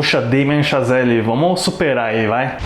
Puxa, Damien Chazelle, vamos superar aí, vai.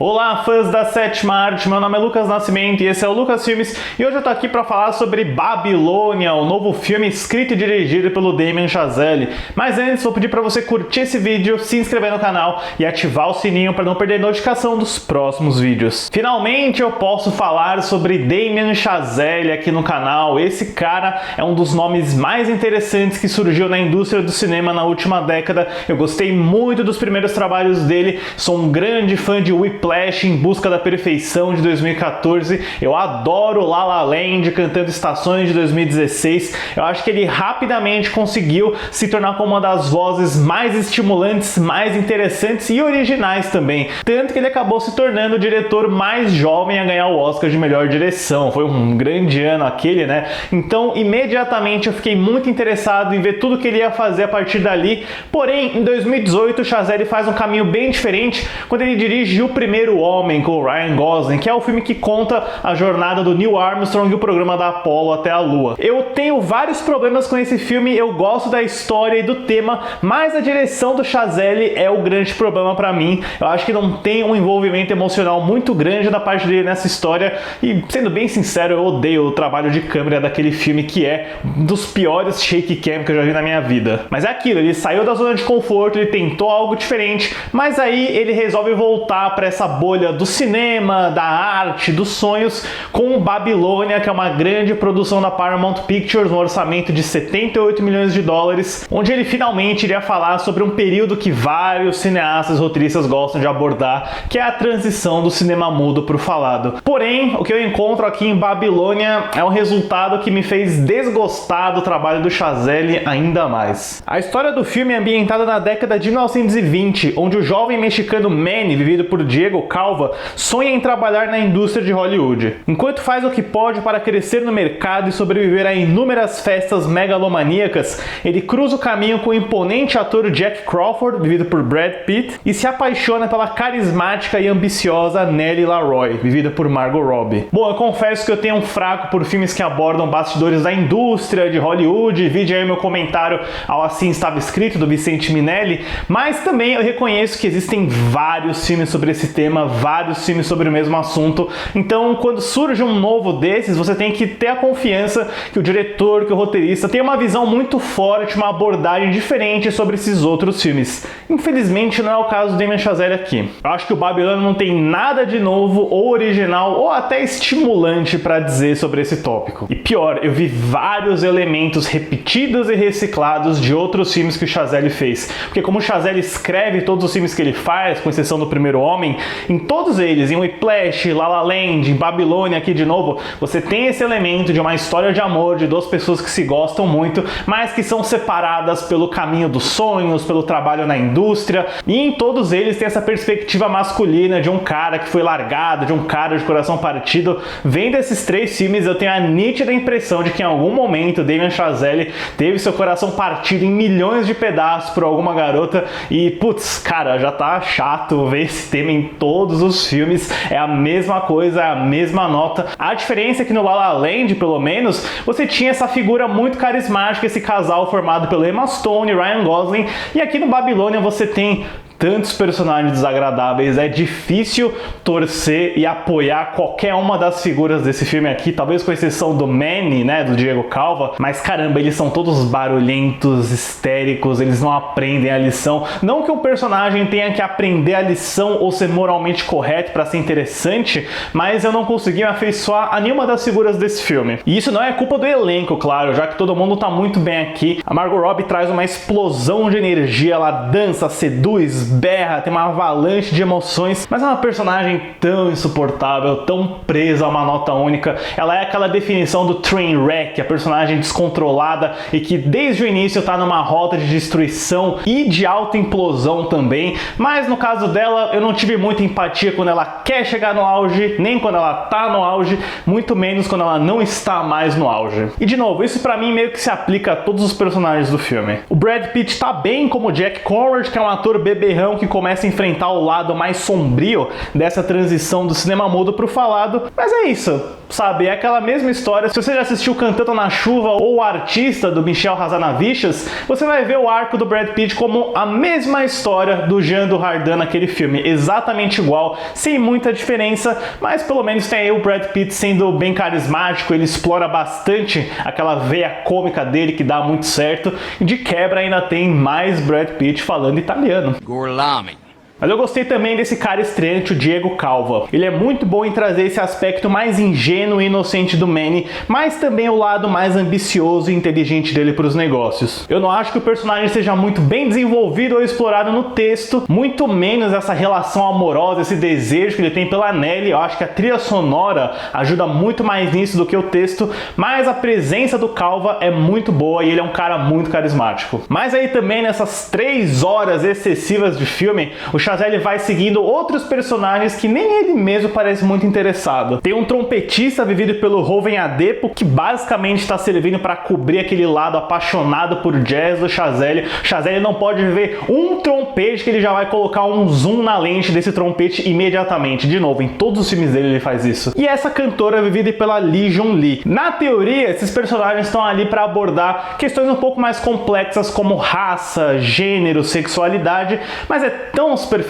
Olá, fãs da Sétima Arte, meu nome é Lucas Nascimento e esse é o Lucas Filmes e hoje eu tô aqui para falar sobre Babilônia, o novo filme escrito e dirigido pelo Damien Chazelle. Mas antes, vou pedir para você curtir esse vídeo, se inscrever no canal e ativar o sininho para não perder notificação dos próximos vídeos. Finalmente eu posso falar sobre Damien Chazelle aqui no canal. Esse cara é um dos nomes mais interessantes que surgiu na indústria do cinema na última década. Eu gostei muito dos primeiros trabalhos dele, sou um grande fã de Whiplash, Em Busca da Perfeição de 2014, eu adoro La La Land, Cantando Estações de 2016, eu acho que ele rapidamente conseguiu se tornar como uma das vozes mais estimulantes, mais interessantes e originais também, tanto que ele acabou se tornando o diretor mais jovem a ganhar o Oscar de melhor direção. Foi um grande ano aquele, né? Então imediatamente eu fiquei muito interessado em ver tudo que ele ia fazer a partir dali. Porém, em 2018 o Chazelle faz um caminho bem diferente quando ele dirige O Primeiro Homem com o Ryan Gosling, que é o filme que conta a jornada do Neil Armstrong e o programa da Apollo até a Lua. Eu tenho vários problemas com esse filme, eu gosto da história e do tema, mas a direção do Chazelle é o grande problema pra mim. Eu acho que não tem um envolvimento emocional muito grande da parte dele nessa história e, sendo bem sincero, eu odeio o trabalho de câmera daquele filme, que é um dos piores shaky cam que eu já vi na minha vida. Mas é aquilo, ele saiu da zona de conforto, ele tentou algo diferente, mas aí ele resolve voltar pra essa bolha do cinema, da arte, dos sonhos, com Babilônia, que é uma grande produção da Paramount Pictures, um orçamento de 78 milhões de dólares, onde ele finalmente iria falar sobre um período que vários cineastas e roteiristas gostam de abordar, que é a transição do cinema mudo para o falado. Porém, o que eu encontro aqui em Babilônia é um resultado que me fez desgostar do trabalho do Chazelle ainda mais. A história do filme é ambientada na década de 1920, onde o jovem mexicano Manny, vivido por Diego Calva, sonha em trabalhar na indústria de Hollywood. Enquanto faz o que pode para crescer no mercado e sobreviver a inúmeras festas megalomaníacas, ele cruza o caminho com o imponente ator Jack Crawford, vivido por Brad Pitt, e se apaixona pela carismática e ambiciosa Nellie LaRoy, vivida por Margot Robbie. Bom, eu confesso que eu tenho um fraco por filmes que abordam bastidores da indústria de Hollywood, vide aí meu comentário ao Assim Estava Escrito, do Vicente Minelli, mas também eu reconheço que existem vários filmes sobre esse tema, vários filmes sobre o mesmo assunto. Então, quando surge um novo desses, você tem que ter a confiança que o diretor, que o roteirista tem uma visão muito forte, uma abordagem diferente sobre esses outros filmes. Infelizmente, não é o caso do Damien Chazelle aqui. Eu acho que o Babilônia não tem nada de novo, ou original, ou até estimulante para dizer sobre esse tópico. E pior, eu vi vários elementos repetidos e reciclados de outros filmes que o Chazelle fez. Porque como o Chazelle escreve todos os filmes que ele faz, com exceção do Primeiro Homem, em todos eles, em Whiplash, La La Land, em Babilônia aqui de novo, você tem esse elemento de uma história de amor de duas pessoas que se gostam muito, mas que são separadas pelo caminho dos sonhos, pelo trabalho na indústria, e em todos eles tem essa perspectiva masculina de um cara que foi largado, de um cara de coração partido. Vendo esses três filmes, eu tenho a nítida impressão de que em algum momento Damien Chazelle teve seu coração partido em milhões de pedaços por alguma garota e, putz, cara, já tá chato ver esse tema em todos os filmes, é a mesma coisa, é a mesma nota. A diferença é que no La La Land, pelo menos, você tinha essa figura muito carismática, esse casal formado pelo Emma Stone e Ryan Gosling, e aqui no Babilônia você tem tantos personagens desagradáveis, é difícil torcer e apoiar qualquer uma das figuras desse filme aqui, talvez com exceção do Manny, né, do Diego Calva, mas caramba, eles são todos barulhentos, histéricos, eles não aprendem a lição. Não que o personagem tenha que aprender a lição ou ser moralmente correto para ser interessante, mas eu não consegui me afeiçoar a nenhuma das figuras desse filme. E isso não é culpa do elenco, claro, já que todo mundo tá muito bem aqui. A Margot Robbie traz uma explosão de energia, ela dança, seduz, berra, tem uma avalanche de emoções, mas é uma personagem tão insuportável, tão presa a uma nota única. Ela é aquela definição do train wreck, a personagem descontrolada e que desde o início tá numa rota de destruição e de alta implosão também, mas no caso dela eu não tive muita empatia quando ela quer chegar no auge, nem quando ela tá no auge, muito menos quando ela não está mais no auge. E de novo, isso pra mim meio que se aplica a todos os personagens do filme. O Brad Pitt tá bem como Jack Conrad, que é um ator beberrão que começa a enfrentar o lado mais sombrio dessa transição do cinema mudo pro falado, mas é isso. sabe? É aquela mesma história. Se você já assistiu Cantando na Chuva ou O Artista, do Michel Hazanavicius, você vai ver o arco do Brad Pitt como a mesma história do Jean Dujardin naquele filme, exatamente igual, sem muita diferença, mas pelo menos tem aí o Brad Pitt sendo bem carismático, ele explora bastante aquela veia cômica dele que dá muito certo, e de quebra ainda tem mais Brad Pitt falando italiano. Gorlami. Mas eu gostei também desse cara estreante, o Diego Calva. Ele é muito bom em trazer esse aspecto mais ingênuo e inocente do Manny, mas também o lado mais ambicioso e inteligente dele para os negócios. Eu não acho que o personagem seja muito bem desenvolvido ou explorado no texto, muito menos essa relação amorosa, esse desejo que ele tem pela Nelly. Eu acho que a trilha sonora ajuda muito mais nisso do que o texto, mas a presença do Calva é muito boa e ele é um cara muito carismático. Mas aí também nessas 3 horas excessivas de filme, o Chazelle vai seguindo outros personagens que nem ele mesmo parece muito interessado. Tem um trompetista vivido pelo Roven Adepo, que basicamente está servindo para cobrir aquele lado apaixonado por jazz do Chazelle. O Chazelle não pode ver um trompete que ele já vai colocar um zoom na lente desse trompete imediatamente. De novo, em todos os filmes dele ele faz isso. E essa cantora vivida pela Lee Jun Lee. Na teoria, esses personagens estão ali para abordar questões um pouco mais complexas como raça, gênero, sexualidade, mas é tão superficial.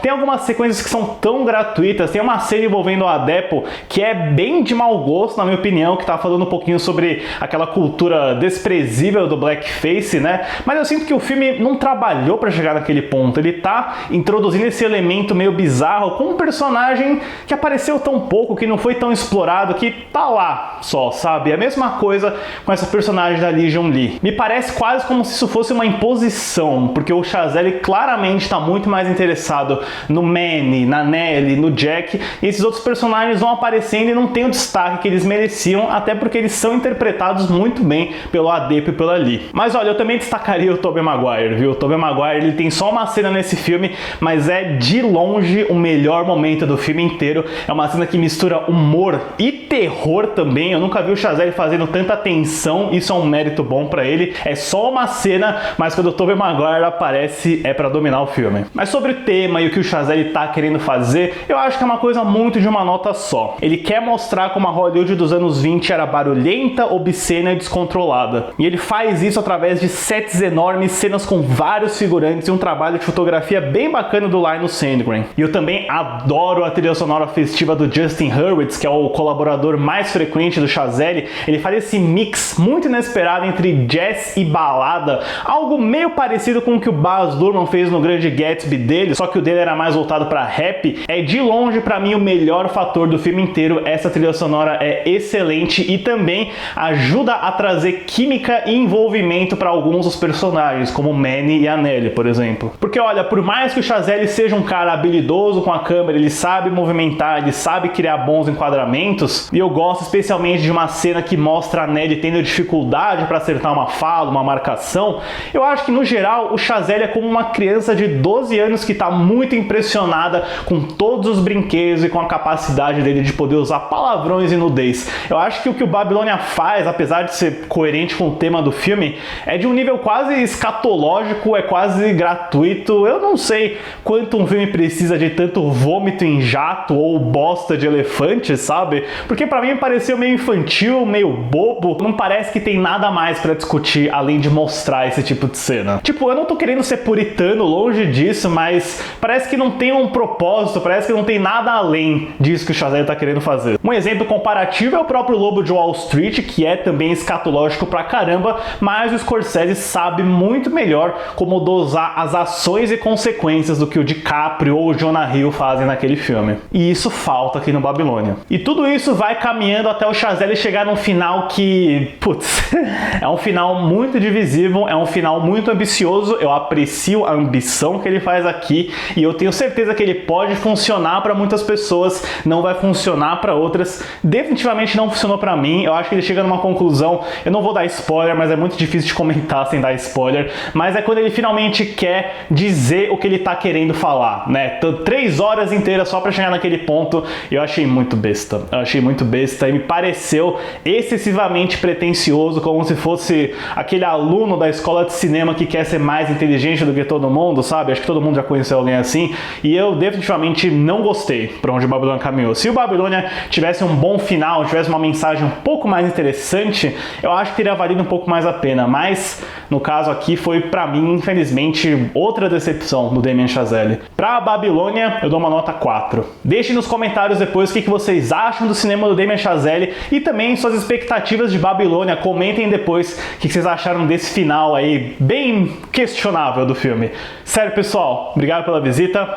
Tem algumas sequências que são tão gratuitas. Tem uma cena envolvendo o Adepo que é bem de mau gosto, na minha opinião, que tá falando um pouquinho sobre aquela cultura desprezível do blackface, né? Mas eu sinto que o filme não trabalhou para chegar naquele ponto. Ele tá introduzindo esse elemento meio bizarro com um personagem que apareceu tão pouco, que não foi tão explorado, que tá lá só, sabe? É a mesma coisa com essa personagem da Lee Jun Lee. Me parece quase como se isso fosse uma imposição, porque o Chazelle claramente tá muito mais interessado no Manny, na Nelly, no Jack, e esses outros personagens vão aparecendo e não tem o destaque que eles mereciam, até porque eles são interpretados muito bem pelo Adepo e pela Lee. Mas olha, eu também destacaria o Tobey Maguire, viu? O Tobey Maguire, ele tem só uma cena nesse filme, mas é de longe o melhor momento do filme inteiro. É uma cena que mistura humor e terror também. Eu nunca vi o Chazelle fazendo tanta tensão, isso é um mérito bom pra ele. É só uma cena, mas quando o Tobey Maguire aparece é pra dominar o filme. Mas sobre o tema e o que o Chazelle tá querendo fazer, eu acho que é uma coisa muito de uma nota só. Ele quer mostrar como a Hollywood dos anos 20 era barulhenta, obscena e descontrolada. E ele faz isso através de sets enormes, cenas com vários figurantes e um trabalho de fotografia bem bacana do Linus Sandgren. E eu também adoro a trilha sonora festiva do Justin Hurwitz, que é o colaborador mais frequente do Chazelle. Ele faz esse mix muito inesperado entre jazz e balada, algo meio parecido com o que o Baz Luhrmann fez no Grande Gatsby dele, só que o dele era mais voltado para rap. É de longe para mim o melhor fator do filme inteiro. Essa trilha sonora é excelente e também ajuda a trazer química e envolvimento para alguns dos personagens, como o Manny e a Nelly, por exemplo. Porque olha, por mais que o Chazelle seja um cara habilidoso com a câmera, ele sabe movimentar, ele sabe criar bons enquadramentos, e eu gosto especialmente de uma cena que mostra a Nelly tendo dificuldade para acertar uma fala, uma marcação. Eu acho que no geral o Chazelle é como uma criança de 12 anos que está muito impressionada com todos os brinquedos e com a capacidade dele de poder usar palavrões e nudez. Eu acho que o Babilônia faz, apesar de ser coerente com o tema do filme, é de um nível quase escatológico, é quase gratuito. Eu não sei quanto um filme precisa de tanto vômito em jato ou bosta de elefante, sabe? Porque pra mim pareceu meio infantil, meio bobo. Não parece que tem nada mais pra discutir além de mostrar esse tipo de cena. Tipo, eu não tô querendo ser puritano, longe disso, mas parece que não tem um propósito, parece que não tem nada além disso que o Chazelle tá querendo fazer. Um exemplo comparativo é o próprio Lobo de Wall Street, que é também escatológico pra caramba, mas o Scorsese sabe muito melhor como dosar as ações e consequências do que o DiCaprio ou o Jonah Hill fazem naquele filme. E isso falta aqui no Babilônia. E tudo isso vai caminhando até o Chazelle chegar num final que, putz, é um final muito divisível, é um final muito ambicioso. Eu aprecio a ambição que ele faz aqui e eu tenho certeza que ele pode funcionar para muitas pessoas, não vai funcionar para outras. Definitivamente não funcionou para mim. Eu acho que ele chega numa conclusão, eu não vou dar spoiler, mas é muito difícil de comentar sem dar spoiler, mas é quando ele finalmente quer dizer o que ele tá querendo falar, né? 3 horas inteiras só para chegar naquele ponto. Eu achei muito besta. Eu achei muito besta e me pareceu excessivamente pretensioso, como se fosse aquele aluno da escola de cinema que quer ser mais inteligente do que todo mundo, sabe? Acho que todo mundo já conheceu alguém assim, e eu definitivamente não gostei pra onde o Babilônia caminhou. Se o Babilônia tivesse tivesse um bom final, tivesse uma mensagem um pouco mais interessante, eu acho que teria valido um pouco mais a pena. Mas, no caso aqui, foi pra mim, infelizmente, outra decepção do Damien Chazelle. Pra Babilônia, eu dou uma nota 4. Deixem nos comentários depois o que vocês acham do cinema do Damien Chazelle e também suas expectativas de Babilônia. Comentem depois o que vocês acharam desse final aí, bem questionável do filme. Sério, pessoal, obrigado pela visita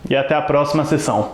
e até a próxima sessão.